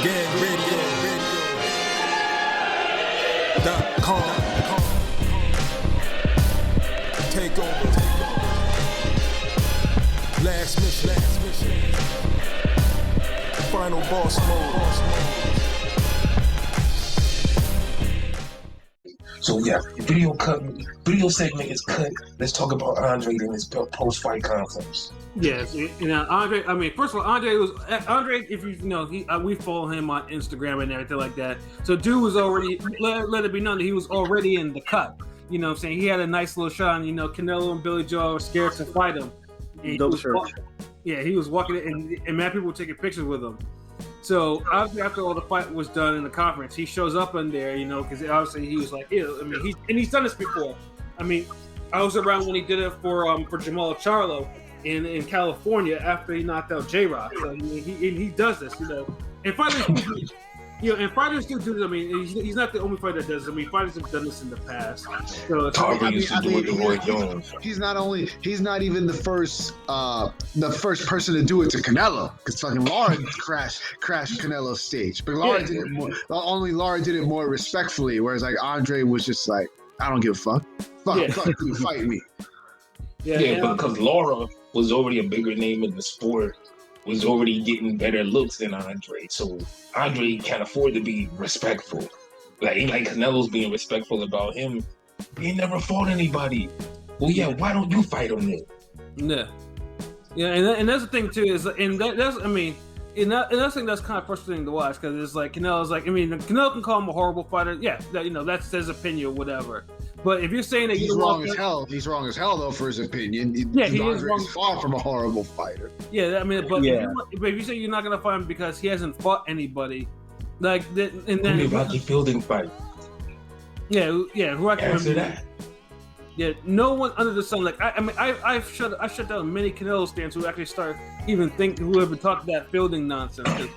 GangRadio.com. Take over. Last mission. Final boss mode. So yeah, video segment is cut. Let's talk about Andre and his post-fight conference. Yes, Andre. I mean, first of all, Andre. If you know, we follow him on Instagram and everything like that. So, dude was already let it be known that he was already in the cut. You know what I'm saying? He had a nice little shot. And, Canelo and Billy Joe were scared to fight him. He was walking and mad people were taking pictures with him. So obviously, after all the fight was done in the conference, he shows up in there, because obviously he was like, he's done this before. I mean, I was around when he did it for Jamal Charlo in California after he knocked out J-Rock. So he does this, And fighters do this. I mean, he's not the only fighter that does it. I mean, fighters have done this in the past. So he's not even the first person to do it to Canelo, because fucking Lara crashed Canelo's stage, but Lara did it more respectfully, whereas like Andre was just like, I don't give a fuck, fuck you, fight me. But because Lara was already a bigger name in the sport, was already getting better looks than Andre, so Andre can't afford to be respectful. Like Canelo's being respectful about him. He never fought anybody. Well, yeah, why don't you fight him then? And that's the thing too. Is that's kind of frustrating to watch, because it's like Canelo's like, Canelo can call him a horrible fighter. Yeah, that's his opinion, or whatever. But if you're saying that he's wrong as hell though for his opinion. He is wrong. Far from a horrible fighter. Yeah, but if you say you're not gonna fight him because he hasn't fought anybody, and then Rocky Fielding fight. Yeah, who I can answer that. Yeah, no one under the sun. Like I've shut down many Canelo stands who actually who ever talked that Fielding nonsense.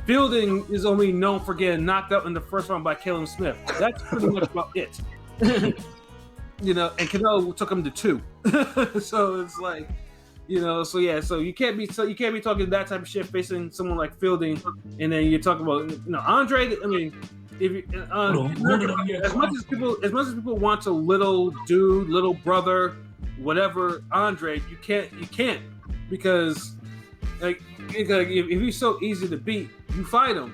Fielding is only known for getting knocked out in the first round by Caleb Smith. That's pretty much about it. And Canelo took him to 2. So it's like, so you can't be talking that type of shit facing someone like Fielding, and then you're talking about Andre. I mean, if you, as much as people want to little dude, little brother, whatever Andre, you can't because like if he's so easy to beat, you fight him.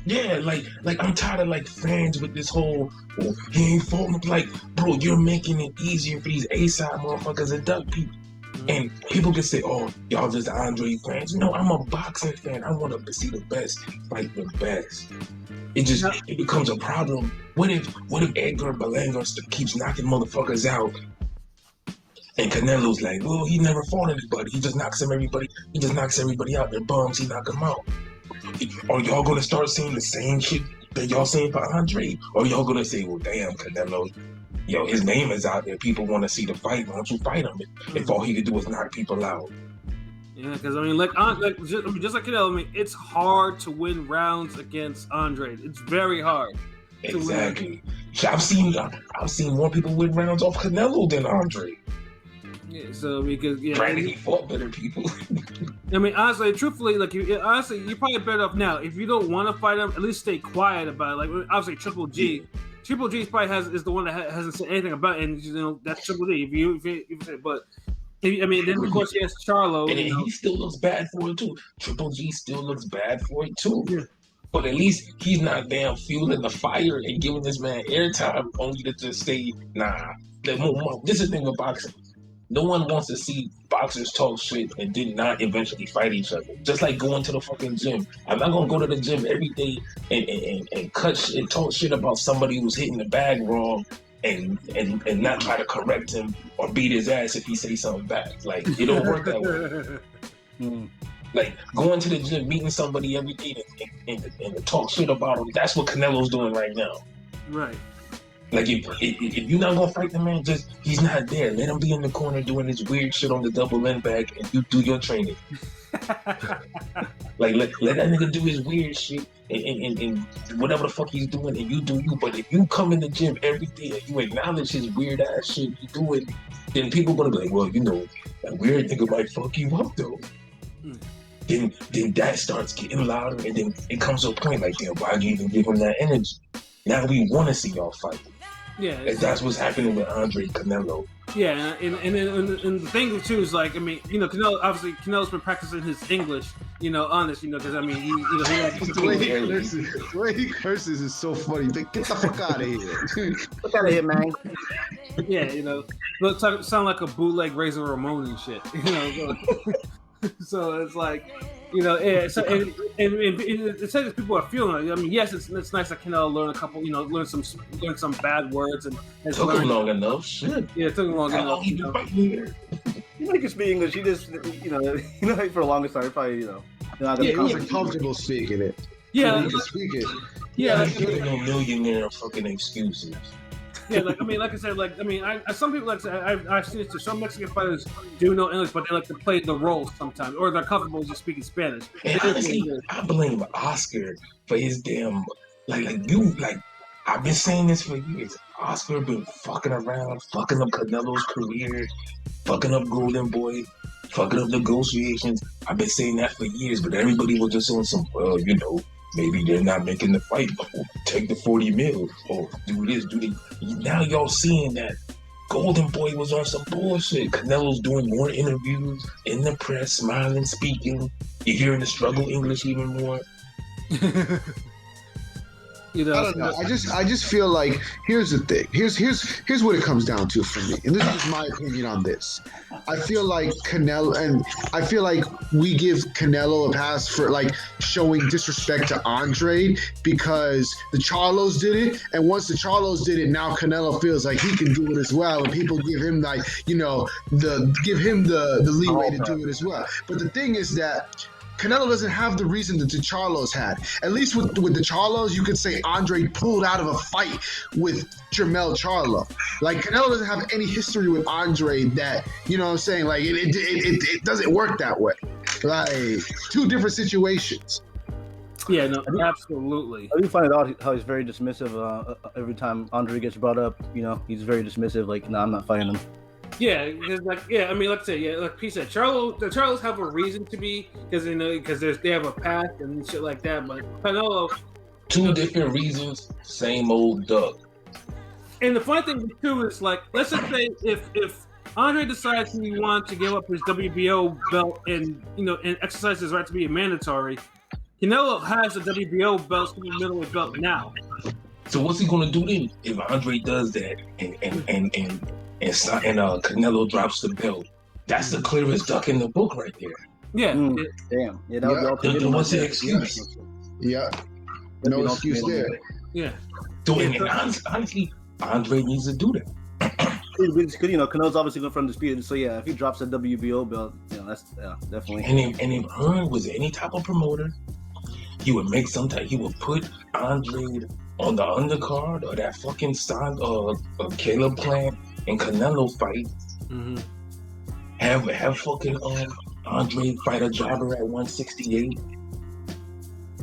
Yeah, like I'm tired of like fans with this whole he ain't fought. Like, bro, you're making it easier for these A-side motherfuckers and duck people. And people can say, "Oh, y'all just Andre fans." No, I'm a boxing fan. I want to see the best fight the best. It becomes a problem. What if Edgar Berlanga keeps knocking motherfuckers out? And Canelo's like, well, he never fought anybody. He just knocks everybody out. They're bums. He knock them out. Are y'all gonna start saying the same shit that y'all saying for Andre? Or y'all gonna say, well, damn, Canelo, his name is out there. People want to see the fight. Why don't you fight him? If all he could do is knock people out. Yeah, because just like Canelo, it's hard to win rounds against Andre. It's very hard. Exactly. I've seen more people win rounds off Canelo than Andre. Yeah, so because granted, he fought better people. Honestly, truthfully, you're probably better off now. If you don't want to fight him, at least stay quiet about it. Like obviously, Triple G probably is the one that hasn't said anything about it, and that's Triple G. If you say, but then of course he has Charlo, and he still looks bad for it too. Triple G still looks bad for it too. Yeah. But at least he's not damn fueling the fire and giving this man airtime only to just say, nah. This is the thing with boxing. No one wants to see boxers talk shit and did not eventually fight each other. Just like going to the fucking gym. I'm not gonna go to the gym every day and cut shit and talk shit about somebody who's hitting the bag wrong and not try to correct him or beat his ass if he says something bad. Like, it don't work that way. Like, going to the gym, meeting somebody every day and talk shit about him, that's what Canelo's doing right now. Right. Like, if you're not gonna fight the man, he's not there. Let him be in the corner doing this weird shit on the double end bag, and you do your training. Like, let that nigga do his weird shit and whatever the fuck he's doing, and you do you. But if you come in the gym every day and you acknowledge his weird ass shit you do it, then people gonna be like, well, that weird nigga might fuck you up though. then that starts getting louder, and then it comes to a point like, damn, why'd you even give him that energy? Now we want to see y'all fight. Yeah, And that's what's happening with Andre Canelo. Yeah, and the thing too is like, I mean, you know, Canelo's been practicing his English, you know, on this, you know, because I mean, he the way he curses is so funny. Like, get the fuck out of here! Get out of here, man! Yeah, you know, sound like a bootleg Razor Ramon and shit, you know. So it's like, you know, so and it says people are feeling it. I mean, yes, it's nice that Canelo learn a couple, you know, learn some bad words and took him long enough. Shit. Yeah, it took him long enough. He been fighting here. You know, he can speak English. He just, you know, for the longest time, probably, you know, he wasn't comfortable speaking it. Yeah, he can speak it. Yeah, he's giving no millionaire fucking excuses. Yeah, like I mean, like I said, like I mean, some people like I say, I've seen it too. Some Mexican fighters do know English, but they like to play the roles sometimes, or they're comfortable just speaking Spanish. And honestly, I blame Oscar for his damn like I've been saying this for years. Oscar been fucking around, fucking up Canelo's career, fucking up Golden Boy, fucking up negotiations. I've been saying that for years, but everybody was just on some, well, you know, maybe they're not making the fight. Oh, take the 40 mil. Oh, do this, do that. Now y'all seeing that Golden Boy was on some bullshit. Canelo's doing more interviews in the press, smiling, speaking. You're hearing the struggle English even more. You know, I don't know. I just feel like here's the thing. Here's what it comes down to for me, and this is just my opinion on this. I feel like Canelo, and I feel like we give Canelo a pass for like showing disrespect to Andre because the Charlos did it, and once the Charlos did it, now Canelo feels like he can do it as well, and people give him like, you know, the leeway to do it as well. But the thing is that Canelo doesn't have the reason that the Charlos had. At least with the Charlos, you could say Andre pulled out of a fight with Jermell Charlo. Like, Canelo doesn't have any history with Andre that, you know what I'm saying? Like, it doesn't work that way. Like, two different situations. Yeah, no, absolutely. I do find it odd how he's very dismissive every time Andre gets brought up. You know, he's very dismissive. Like, no, I'm not fighting him. Yeah, because I mean, like I said, like P said, the Charlos have a reason to be because they have a path and shit like that. But Canelo, two different reasons, same old duck. And the funny thing too is, like, let's just say if Andre decides he wants to give up his WBO belt and, you know, and exercise his right to be a mandatory, Canelo has the WBO belt, the middleweight belt now. So what's he gonna do then if Andre does that and Canelo drops the belt? That's the clearest duck in the book right there. Yeah. Damn. Yeah, that would be all Then what's the excuse? Yeah. No excuse there. Yeah. So, and honestly, Andre needs to do that. Because, you know, Canelo's obviously going from disputed. So, yeah, if he drops the WBO belt, you know, that's definitely. And if Hearn was any type of promoter, he would he would put Andre on the undercard or that fucking Caleb Plant and Canelo fight. Mm-hmm. Have fucking Andre fight a jobber at 168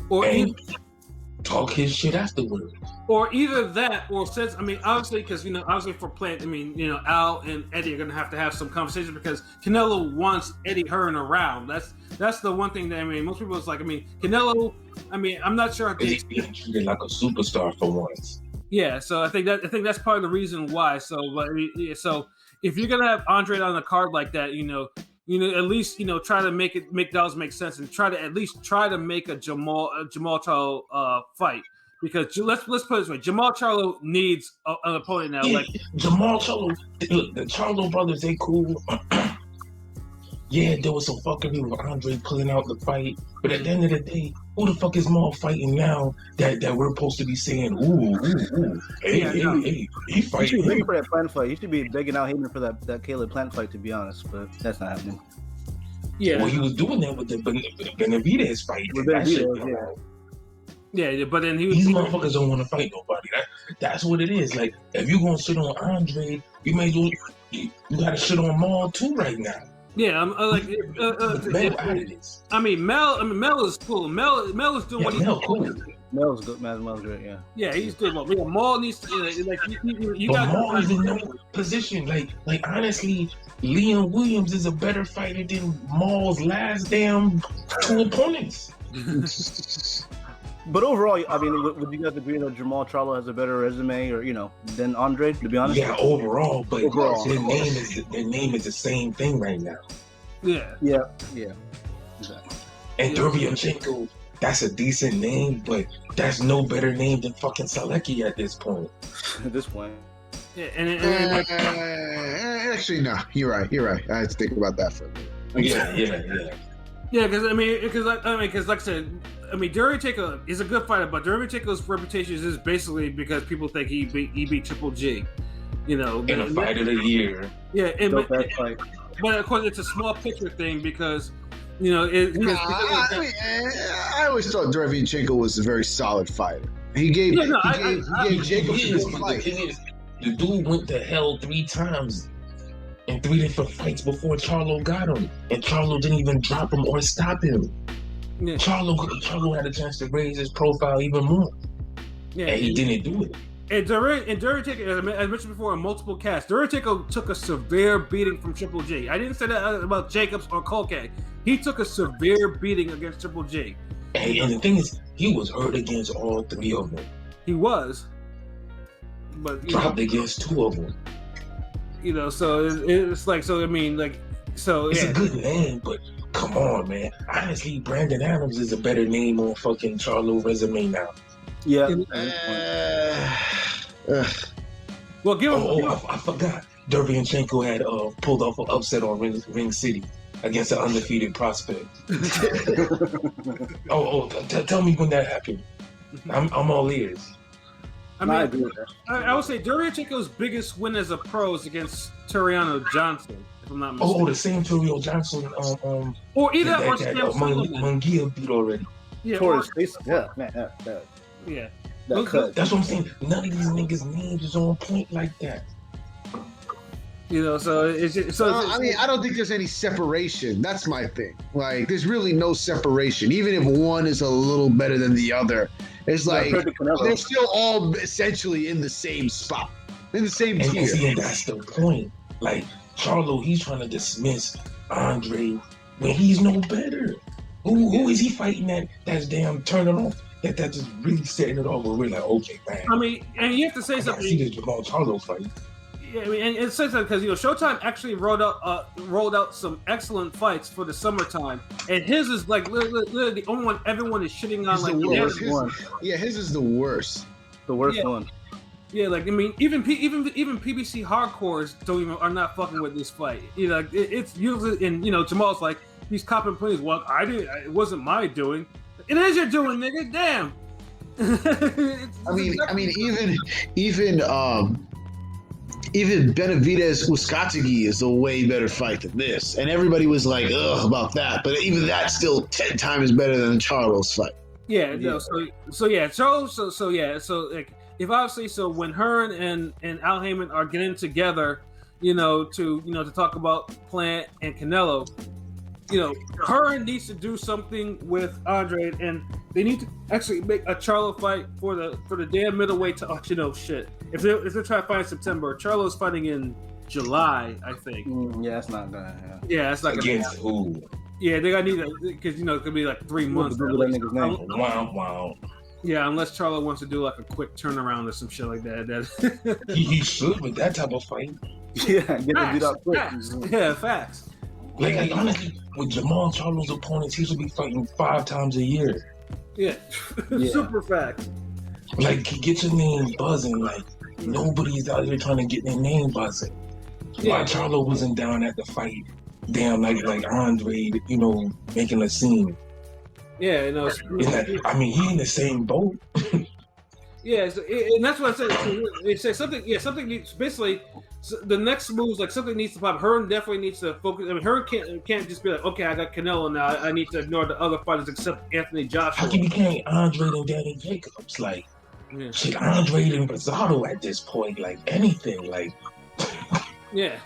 and talk his shit afterwards. Or either that, or since, I mean, obviously, because, you know, obviously for Plant, I mean, you know, Al and Eddie are going to have some conversation because Canelo wants Eddie Hearn around. That's the one thing that, I mean, most people is like, I mean, Canelo, I mean, I'm not sure. He's being treated like a superstar for once. Yeah, so I think that's part of the reason why. So, so if you're gonna have Andre on the card like that, you know, at least, you know, try to make dollars make sense and try to make a Jamal Charlo fight, because let's put it this way, Jamal Charlo needs an opponent now. Yeah, like Jamal Charlo, look, the Charlo brothers, they cool. Yeah, there was some fuckery with Andre pulling out the fight, but at the end of the day, who the fuck is more fighting now that we're supposed to be saying, hey, he fighting? He should be begging for that Plant fight. He should be begging out Heyman for that Caleb Plant fight, to be honest, but that's not happening. Yeah, well, he was doing that with the Benavidez fight. Yeah, but then these motherfuckers don't want to fight nobody. That's what it is. Like, if you're gonna shit on Andre, you may you gotta shit on Maul too right now. Yeah, I'm like. I mean, Mel is cool. Mel is doing what he's cool. Mel's good, man. Mel's great, yeah. Yeah, he's good. Well, yeah, Maul needs to like you But got. Maul is in no position. Like honestly, Liam Williams is a better fighter than Maul's last damn 2 opponents. But overall, I mean, would you guys agree that Jamal Charlo has a better resume, or than Andre? To be honest. Yeah, overall, but Overall. their name is the same thing right now. Yeah. Yeah. Exactly. And Derevyanchenko, that's a decent name, but that's no better name than fucking Salecki at this point. At this point. Yeah, and like, Actually, no. You're right. I had to think about that for a minute. Yeah. because like I said, Derevyanchenko is a good fighter, but Derevyanchenko's reputation is basically because people think he beat Triple G. In a fight of the year. Yeah, Dope ass fight. but of course it's a small picture thing because I always thought Derevyanchenko was a very solid fighter. He gave Jacobs a good The fight. thing is, the dude went to hell 3 times in 3 different fights before Charlo got him, and Charlo didn't even drop him or stop him. Yeah. Charlo had a chance to raise his profile even more, yeah, and he didn't do it. And Derevyanchenko, as I mentioned before, in multiple casts, Derevyanchenko took a severe beating from Triple G. I didn't say that about Jacobs or Kolke. He took a severe beating against Triple G. And the thing is, he was hurt against all 3 of them. He was, but Dropped against 2 of them. So it's like, so I mean, like, so It's yeah. a good name, but come on, man. Honestly, Brandon Adams is a better name on fucking Charlo resume now. Yeah. Well, give him. I forgot. Derevyanchenko had pulled off an upset on Ring City against an undefeated prospect. Tell me when that happened. I'm all ears. I mean, I would say Derevyanchenko's biggest win as a pro is against Toriano Johnson, if I'm not mistaken. The same Toriano Johnson. Or either that or Sam Sullivan. Munguia beat already. Yeah, Tore or, his face. Yeah, man. yeah. That cut. That's what I'm saying. None of these niggas' names is on point like that. So it's just, I don't think there's any separation. That's my thing. Like, there's really no separation. Even if one is a little better than the other, it's like they're still all essentially in the same spot, in the same tier. And see, that's the point. Like, Charlo, he's trying to dismiss Andre when he's no better. Who is he fighting that's damn turning off? That's just really setting it off where we're like, okay, man. I mean, and you have to say I something. see this Jamal Charlo fight. Yeah, I mean, and it says that because Showtime actually rolled out some excellent fights for the summertime, and his is like literally the only one everyone is shitting on. It's Like the worst his- one. Yeah, his is the worst. The worst Yeah. one. Yeah, like I mean, even PBC hardcores are not fucking with this fight. It's usually, and Jamal's like he's copping pleas. Well, it wasn't my doing. It is your doing, nigga. Damn. Even Benavidez Uskategi is a way better fight than this, and everybody was like, ugh, about that. But even that's still 10 times better than Charlo's fight. Yeah. No. So like if obviously when Hearn and Al Heyman are getting together, to talk about Plant and Canelo. Hearn needs to do something with Andre, and they need to actually make a Charlo fight for the damn middleweight. Shit. If they're trying to fight in September, Charlo's fighting in July, I think. Yeah, that's not gonna. Yeah, that's not gonna Against happen. who? Yeah, they gotta need it because it could be like 3 months. Google that nigga's name. Wow. Yeah, unless Charlo wants to do like a quick turnaround or some shit like that. He should with that type of fight. Yeah, get the beat up quick. Facts. Yeah, facts. Like honestly, with Jamal Charlo's opponents, he should be fighting 5 times a year. Yeah, super facts. Like, get your name buzzing. Like, nobody's out here trying to get their name buzzing. Yeah. Why Charlo wasn't down at the fight? Damn, like Andre, making a scene. Yeah, He in the same boat. Yeah, and that's what I said. It says something. Yeah, something needs. Basically, the next moves like something needs to pop. Hearn definitely needs to focus. I mean, Hearn can't just be like, okay, I got Canelo now. I need to ignore the other fighters except Anthony Joshua. How can you can't Andre and Danny Jacobs? Like, shit, Andre and Rosado at this point, like anything, like. Yeah.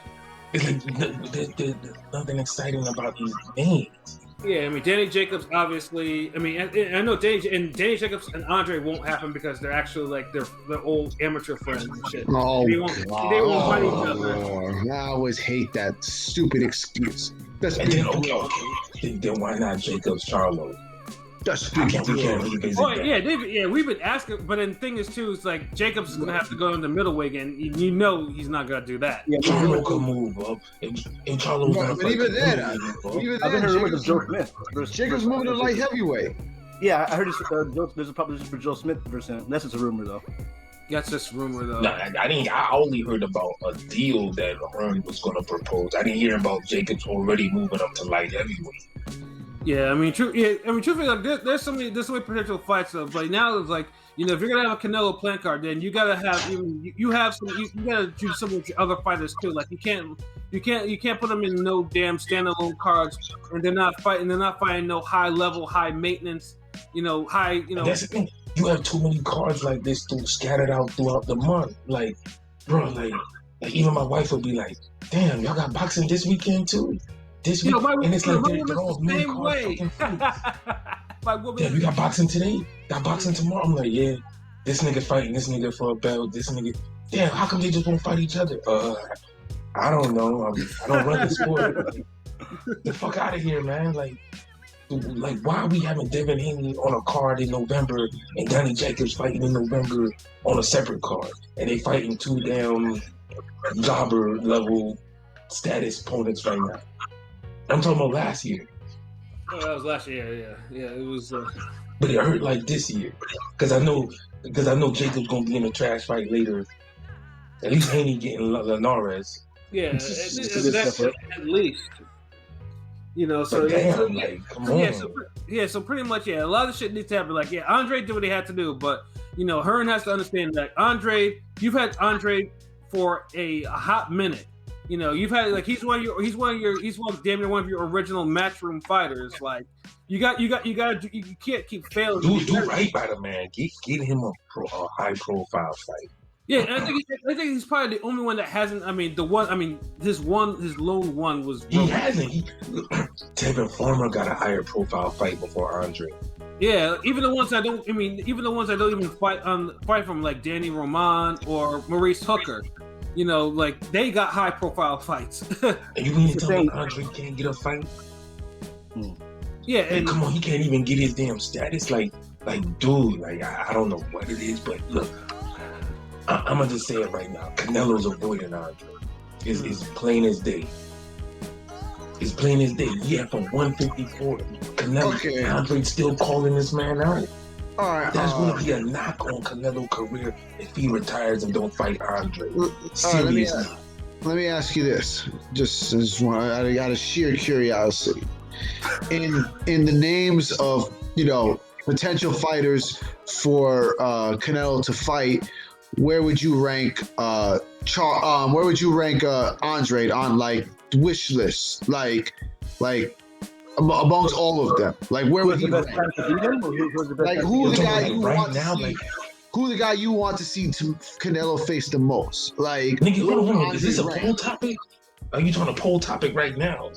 It's like there's nothing exciting about these names. Yeah, I mean, Danny Jacobs obviously. I mean, I know Danny Jacobs and Andre won't happen because they're actually like they're old amateur friends and shit. Oh, They won't fight each other. I always hate that stupid excuse. That's And big then bro. then why not Jacobs Charlo? That's How big can't we bro. revisit Oh that? yeah, we've been asking, but then the thing is too, it's like Jacobs is gonna have to go in the middleweight, and you know he's not gonna do that. Yeah, Charlo could move up, and Charlo's gonna But fight even then, Canelo. even I've been then, heard rumors of Joe Smith. Jacobs moving to light heavyweight. Yeah, I heard there's a proposition for Joe Smith versus him. That's just a rumor, though. That's just rumor though. Nah, I didn't. I only heard about a deal that Hearn was gonna propose. I didn't hear about Jacobs already moving up to light heavyweight. Yeah, I mean, truthfully, like there's so many potential fights though. But now it's like, you know, if you're gonna have a Canelo plant card, then you gotta have you gotta do some of your other fighters too. Like you can't put them in no damn standalone cards, and they're not fighting no high level, high maintenance, high. And that's the thing. You have too many cards like this scattered out throughout the month. Like, bro, like even my wife would be like, "Damn, y'all got boxing this weekend too." This week, and it's like they're all main card fucking fights. Yeah, you got boxing today? Got boxing tomorrow? I'm like, yeah, this nigga fighting this nigga for a belt. This nigga, damn, how come they just won't fight each other? I don't know. I don't run the sport. The fuck out of here, man. Like, why are we having Devin Haney on a card in November and Danny Jacobs fighting in November on a separate card, and they fighting two damn jobber level status opponents right now? I'm talking about last year. Oh, that was last year. Yeah. It was. But it hurt like this year, because I know Jacob's gonna be in a trash fight later. At least Haney getting Linares. Yeah, that's at least. So But damn, like, come on. So pretty much, a lot of shit needs to happen. Like, Andre did what he had to do, but Hearn has to understand that you've had Andre for a hot minute. You've had like he's damn near one of your original matchroom fighters. Like you can't keep failing. Do right by the man. Get him a high profile fight. Yeah, and I think he's probably the only one that hasn't. I mean, his lone one was. He hasn't. Tevin Farmer got a higher profile fight before Andre. Yeah, even the ones I don't. I mean, even the ones I don't even fight from, like Danny Roman or Maurice Hooker. Like they got high profile fights. And you mean to tell me Andre can't get a fight? Yeah, and come on, he can't even get his damn status. Like, dude, like I don't know what it is, but look, I'm gonna just say it right now. Canelo's avoiding Andre. It's plain as day. It's plain as day. Yeah, from 154, Canelo, Andre's still calling this man out. All right, that's going to be a knock on Canelo's career if he retires and don't fight Andre. Seriously. Let me ask you this, just out of sheer curiosity. In the names of potential fighters for Canelo to fight, where would you rank Andre on like wish list, like amongst all of them? Like where would he rank? Like who's the guy you want to see? Who's the guy you want to see Canelo face the most? Like, nigga, hold on. Is this a poll topic? Are you trying to poll topic right now?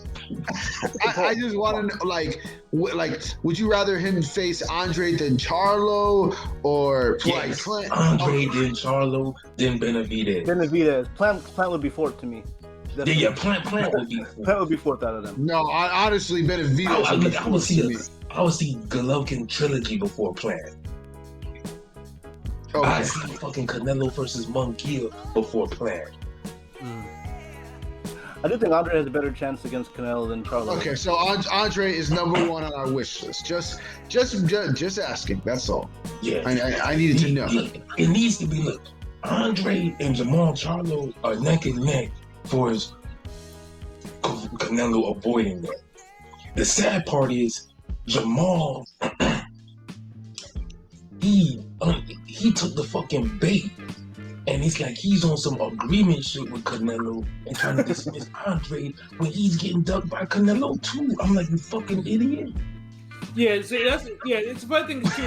I just want to know, like, would you rather him face Andre than Charlo, or yes, like Andre then Charlo then Benavidez? Plant would be fourth to me. Definitely. Yeah, Plant would be fourth. Plant would be fourth out of them. No, honestly, Benavidez. I would see Golovkin trilogy before Plant. Okay. I see fucking Canelo versus Munguia before Plant. I do think Andre has a better chance against Canelo than Charlo. Okay, so Andre is number one on our wish list. Just asking. That's all. Yeah, I needed to know. It needs to be. Look, Andre and Jamal Charlo are neck and neck for his Canelo avoiding that. The sad part is Jamal. He took the fucking bait. And it's like he's on some agreement shit with Canelo and trying to dismiss Andre when he's getting ducked by Canelo too. I'm like, you fucking idiot. Yeah, see, it's a funny thing too.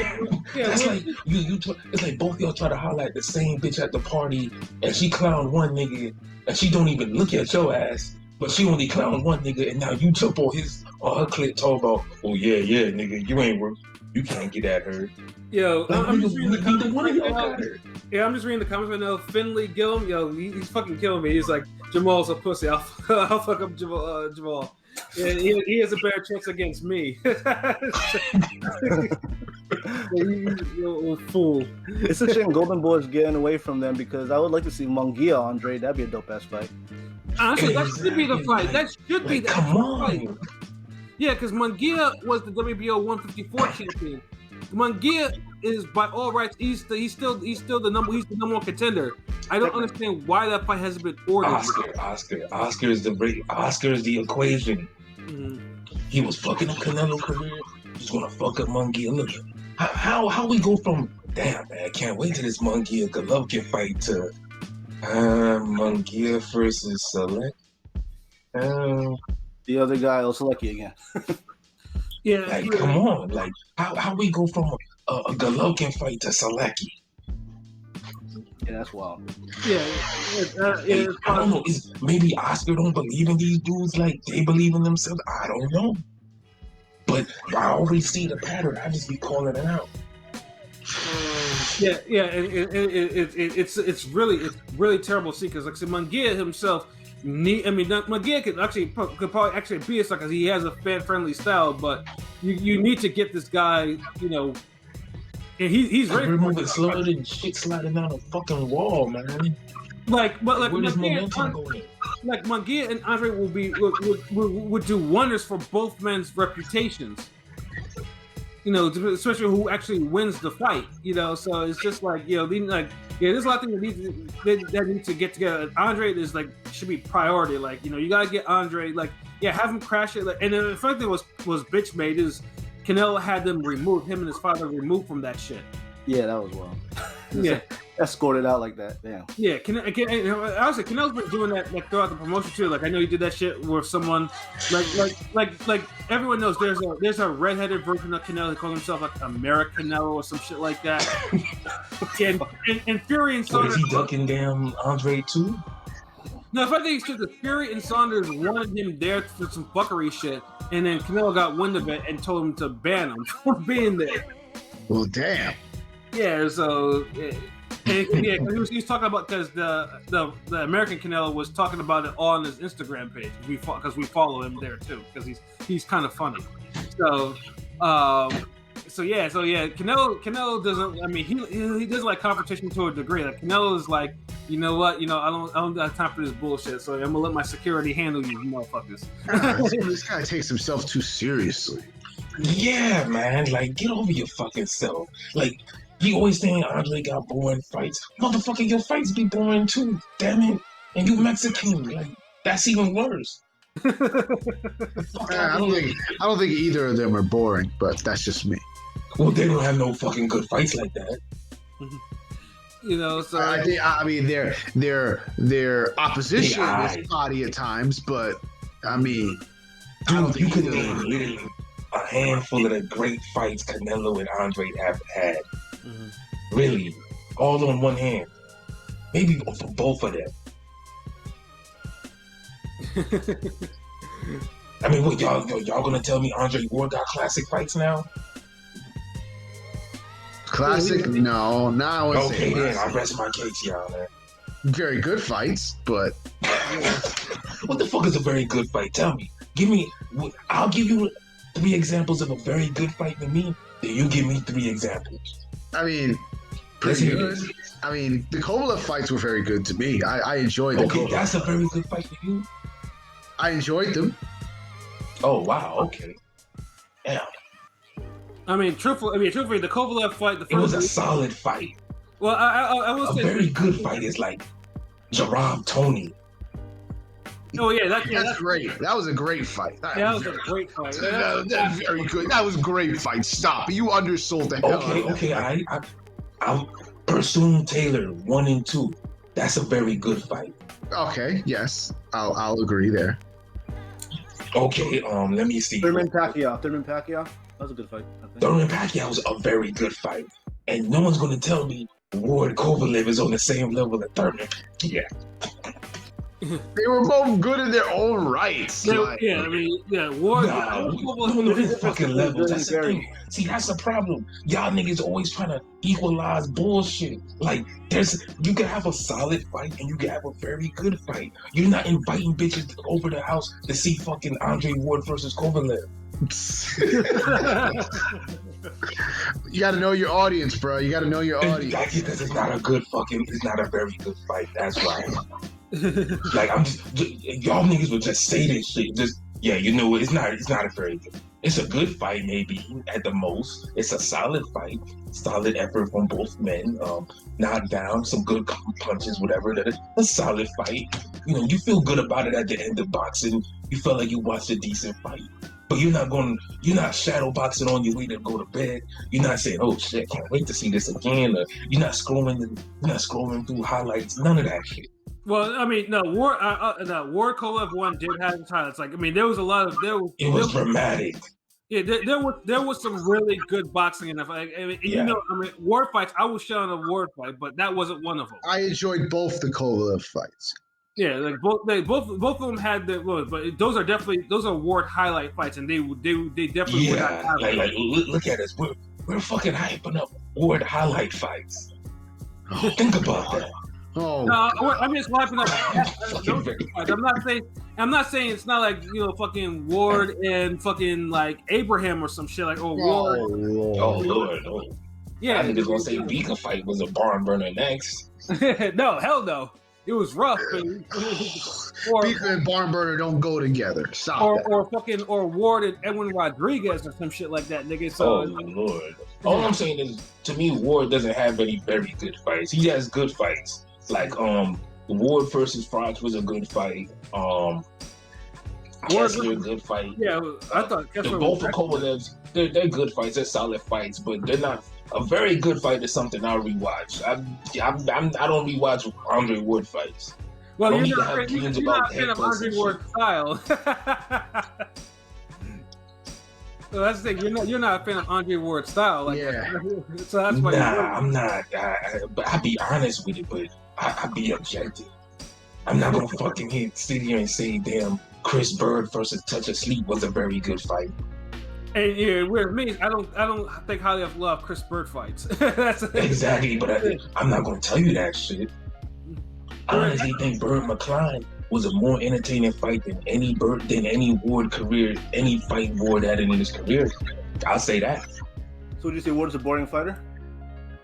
Yeah, that's like it's like both y'all try to highlight the same bitch at the party, and she clowned one nigga, and she don't even look at your ass, But she only clowned one nigga, and now you jump on her clip talk about, oh yeah, nigga, you ain't worth. You can't get at her. Yo, Like, I'm just reading the comments one of right y'all now. got her. Yeah, I'm just reading the comments right now. Finley Gillum, yo, he's fucking killing me. He's like, Jamal's a pussy. I'll fuck up Jamal. Yeah, he has a better chance against me. You fool. It's a shame Golden Boy's getting away from them because I would like to see Munguia Andre. That'd be a dope ass fight. Honestly, that should be the fight. That should be the fight. Yeah, because Munguia was the WBO 154 champion. Munguia is by all rights, he's still the number one contender. I don't understand why that fight hasn't been ordered. Oscar is the equation. Mm-hmm. He was fucking up Canelo career. He's gonna fuck up Munguia. Look, how we go from damn man, I can't wait till this Munguia Golovkin fight to Munguia versus Select. The other guy, Oselecki again. Yeah, like come on, like how we go from a Golovkin fight to Selecki? Yeah, that's wild. Yeah, I don't know. Maybe Oscar don't believe in these dudes like they believe in themselves. I don't know. But I always see the pattern. I just be calling it out. Yeah. It's really terrible to see because like I said, Munguia himself. Munguia could probably actually be a sucker because he has a fan-friendly style, but you need to get this guy, you know. And he's ready. We're moving slower than shit sliding down a fucking wall, man. Like Munguia and Andre would do wonders for both men's reputations. You know, especially who actually wins the fight. You know, so it's just like there's a lot of things that need to get together. Andre is like should be priority. Like you gotta get Andre have him crash it. And the fact that was bitch made is Canelo had him and his father removed from that shit. Yeah, that was wild. Yeah. Escorted out like that. Damn. Yeah, honestly, Canelo's been doing that throughout the promotion too. Like I know he did that shit with someone, like everyone knows there's a redheaded version of Canelo. He calls himself like American Canelo or some shit like that. and Fury and Saunders. Is he ducking damn Andre too? No, if I think it's true, the Fury and Saunders wanted him there for some fuckery shit, and then Canelo got wind of it and told him to ban him from being there. Well, damn. Yeah, so. And he was talking about because the American Canelo was talking about it on his Instagram page because we follow him there too because he's kind of funny. So Canelo doesn't. I mean, he does like competition to a degree. Like Canelo is like, you know what? I don't have time for this bullshit. So I'm gonna let my security handle you motherfuckers. This guy takes himself too seriously. Yeah, man. Like, get over your fucking self. Like. You always saying Andre got boring fights. Motherfucker, your fights be boring too. Damn it. And you Mexican. Like, that's even worse. I don't think either of them are boring, but that's just me. Well, they don't have no fucking good fights like that. So I mean, their opposition is spotty at times, but I mean, dude, you could name literally a handful of the great fights Canelo and Andre have had. Mm-hmm. Really, all on one hand. Maybe for both of them. I mean, what y'all gonna tell me Andre Ward got classic fights now? Classic? No, now it's okay. Then I rest my case, y'all. Man. Very good fights, but what the fuck is a very good fight? Tell me. I'll give you 3 examples of a very good fight to me. Then you give me 3 examples. I mean, pretty good. I mean, the Kovalev fights were very good to me. I enjoyed them. Okay, that's a very good fight for you? I enjoyed them. Oh, wow, okay. Yeah. I mean, truthfully, the Kovalev fight, it was a solid fight. Well, I will say... A very good fight is like Jerome Tony. Oh, yeah, that's great. That was a great fight. That was a great fight. That's very good. That was a great fight. Stop. You undersold the hell out of that. I'll Pursuing Taylor 1 and 2. That's a very good fight. Okay, yes. I'll agree there. Okay, let me see. Thurman Pacquiao. That was a good fight. Thurman Pacquiao was a very good fight. And no one's going to tell me Ward Kovalev is on the same level as Thurman. Yeah. They were both good in their own rights. Like, Yeah, I mean, yeah, Ward. There's fucking levels. That's the thing. See, that's the problem. Y'all niggas always trying to equalize bullshit. Like, you can have a solid fight and you can have a very good fight. You're not inviting bitches over the house to see fucking Andre Ward versus Kovalev. you got to know your audience, bro. You got to know your audience. Because it's not a very good fight. That's why. Like, y'all niggas would just say this shit. You know what? It's not a very good. It's a good fight, maybe at the most. It's a solid fight, solid effort from both men. Knocked down, some good punches, whatever. That is a solid fight. You know, you feel good about it at the end of boxing. You feel like you watched a decent fight. But you're not shadow boxing on your way to go to bed. You're not saying, "Oh shit, can't wait to see this again." Or you're not scrolling through highlights. None of that shit. Well, I mean, no, Ward Kovalev one did have its highlights. Like, I mean, there was a lot of It was dramatic. Yeah, there was some really good boxing in that fight. I mean, you know, I mean, Ward fights. I was showing a Ward fight, but that wasn't one of them. I enjoyed both the Kovalev fights. Yeah, like both of them had but those are Ward highlight fights, and they definitely were not highlight. Like look at us, we're fucking hyping up Ward highlight fights. Think about that. Oh, no, I'm just hyping up. I'm not saying it's not like, you know, fucking Ward and fucking like Abraham or some shit like Ward. Oh Lord. Yeah, I was gonna say Vika fight was a barn burner next. No, hell no. It was rough. Beaker and Barn Burner don't go together. Stop that. Or Ward and Edwin Rodriguez or some shit like that, nigga. So, oh Lord. All I'm saying is, to me, Ward doesn't have any very good fights. He has good fights. Like Ward versus Fox was a good fight. Kessler, a good fight. Yeah, I thought Kessler. Both of Kovalev's, they're good fights. They're solid fights, but they're not. A very good fight is something I'll rewatch. I don't rewatch Andre Ward fights. Well, you're not a fan of Andre Ward's style. So that's the thing. You're not a fan of Andre Ward's style. Like, yeah. So that's why. I'm not. But I'll be honest with it. But I'll be objective. I'm not gonna fucking sit here and say, damn, Chris Bird versus Touch of Sleep was a very good fight. And yeah, with me, I don't think highly of love Chris Bird fights. That's exactly, but I'm not gonna tell you that shit. I honestly think Bird McCline was a more entertaining fight than any Ward career, any fight Ward had in his career. I'll say that. So would you say Ward's a boring fighter?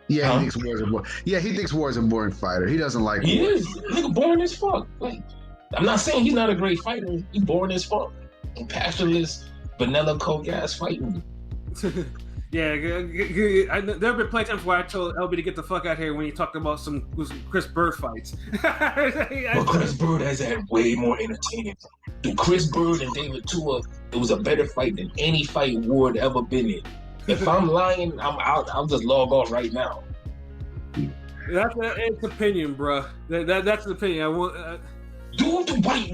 Yeah, he thinks Ward's a boring fighter. He doesn't like He Ward. is. Nigga boring as fuck. Like, I'm not saying he's not a great fighter. He's boring as fuck. And passionless, vanilla coke ass fighting. Yeah, there have been plenty of times where I told LB to get the fuck out here when he talked about some Chris Bird fights. But Chris Bird has had way more entertaining. Dude, Chris Bird and David Tua, it was a better fight than any fight Ward ever been in. If I'm lying, I'll just log off right now. It's opinion, bro. That's the opinion. Dude, why?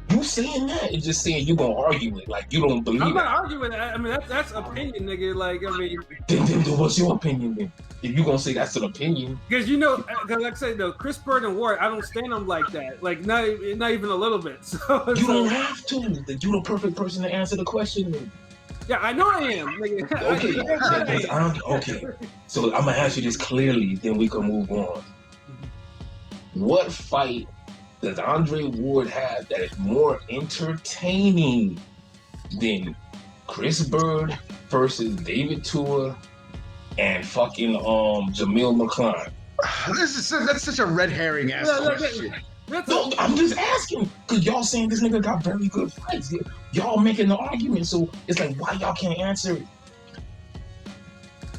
You saying that? It's just saying you gonna argue it, like you don't believe it. I'm not arguing that. I mean, that's opinion, nigga. Like, I mean, then what's your opinion then? If you gonna say that's an opinion, because like I said, though, Chris Bird and Ward, I don't stand them like that. Like, not even a little bit. So you don't have to. You're the perfect person to answer the question. Then. Yeah, I know I am. Nigga. Okay. So I'm gonna ask you this clearly, then we can move on. What fight does Andre Ward have that is more entertaining than Chris Bird versus David Tua and fucking Jamil McCline? That's such a red herring ass question. No, I'm just asking because y'all saying this nigga got very good fights. Y'all making the argument, so it's like, why y'all can't answer it?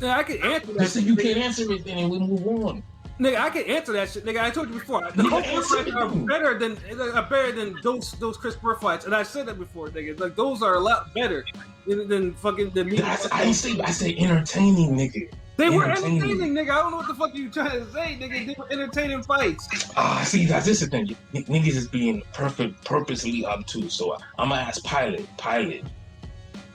Yeah, I can answer that. Listen, you can't answer it, then we move on. Nigga, I can answer that shit. Nigga, I told you before. The fights are better than those Chris Bird fights, and I said that before, nigga. Like, those are a lot better than fucking than me. I say entertaining, nigga. They were entertaining, nigga. I don't know what the fuck you trying to say, nigga. They were entertaining fights. See, that's this the thing. Niggas is being purposely obtuse. So I'm gonna ask Pilot.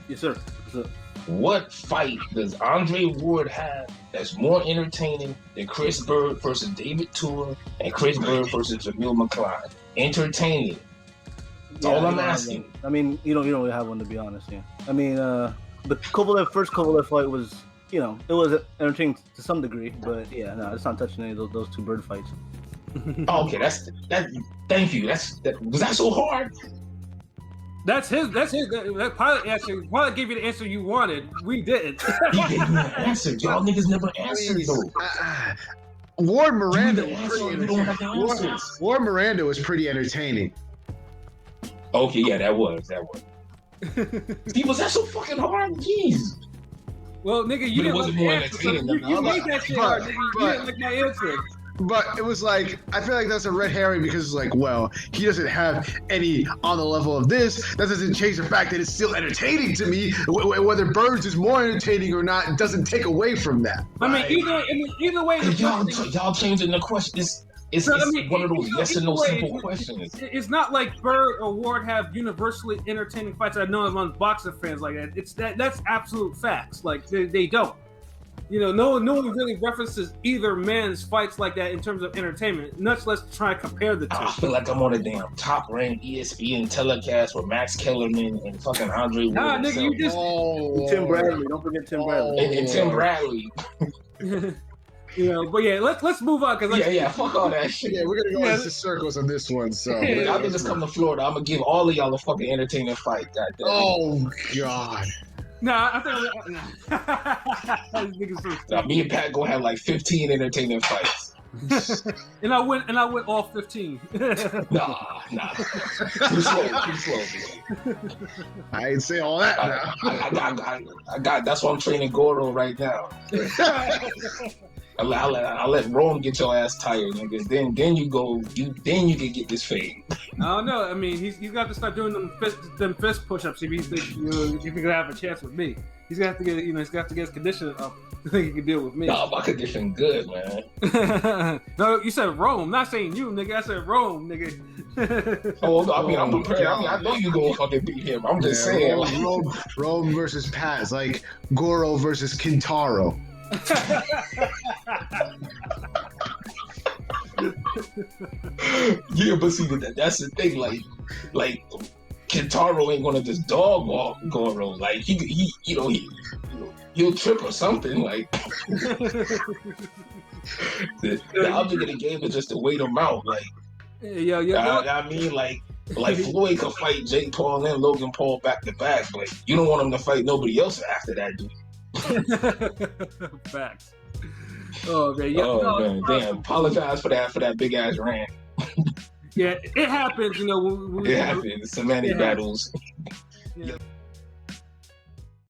Yes, sir. So, What fight does Andre Ward have that's more entertaining than Chris Bird versus David Tua and Chris Bird versus Jamil McCline? Entertaining. That's all I'm asking. I mean, you don't really have one, to be honest. Yeah. I mean, the first Kovalev fight was, it was entertaining to some degree, but yeah, no, it's not touching any of those two Bird fights. Okay, thank you. Was that so hard? That's his. That pilot answer. Pilot gave you the answer you wanted. We didn't. He gave me an answer. Y'all niggas never answered though. Ward Miranda You was pretty don't have the entertaining. answers. Ward Miranda was pretty entertaining. Okay, yeah, that was. See, was that so fucking hard? Jeez. Well, nigga, you But it didn't wasn't like more the answer. So entertaining than the you other. made that shit hard, nigga. You didn't like my answer. But it was like, I feel like that's a red herring because it's like, well, he doesn't have any on the level of this. That doesn't change the fact that it's still entertaining to me. Whether Birds is more entertaining or not, it doesn't take away from that. I mean, either way, Y'all changing the question. It's one of those yes or no simple questions. It's not like Bird or Ward have universally entertaining fights. I know among boxing fans like that. That's absolute facts. Like they don't. No one really references either man's fights like that in terms of entertainment. Much less try to compare the two. I feel like I'm on a damn top-ranked ESPN telecast with Max Kellerman and fucking Andre Ward. Nah, nigga, you just Tim Bradley. Don't forget Tim Bradley. and Tim Bradley. But yeah, let's move on because fuck all that shit. Yeah, we're gonna go into circles on this one. So Y'all can just come to Florida. I'm gonna give all of y'all a fucking entertaining fight. Goddamn. Oh God. Nah, I think Me and Pat gonna have like 15 entertaining fights. and I went all 15. Nah. Too slow. I ain't say all that now. I got. That's why I'm training Goro right now. I'll let Rome get your ass tired, niggas. Then you can get this fade. I don't know. I mean, he's got to start doing them fist push-ups if he's gonna have a chance with me. He's gonna have to get his condition up. I think he can deal with me. Nah, my condition good, man. No, you said Rome. Not saying you, nigga. I said Rome, nigga. I'm prepared. I know you gonna fucking beat him. I'm just saying. Rome versus Pat. It's like Goro versus Kintaro. Yeah, but see, that's the thing. Like Kintaro ain't gonna just dog walk Goro. Like he'll trip or something. Like the object of the game is just to wait him out. Like I mean, like Floyd could fight Jake Paul and Logan Paul back to back, but you don't want him to fight nobody else after that, dude. Facts. Oh man, man. Damn. Apologize for that big ass rant. Yeah, it happens. It happens. Semantic battles.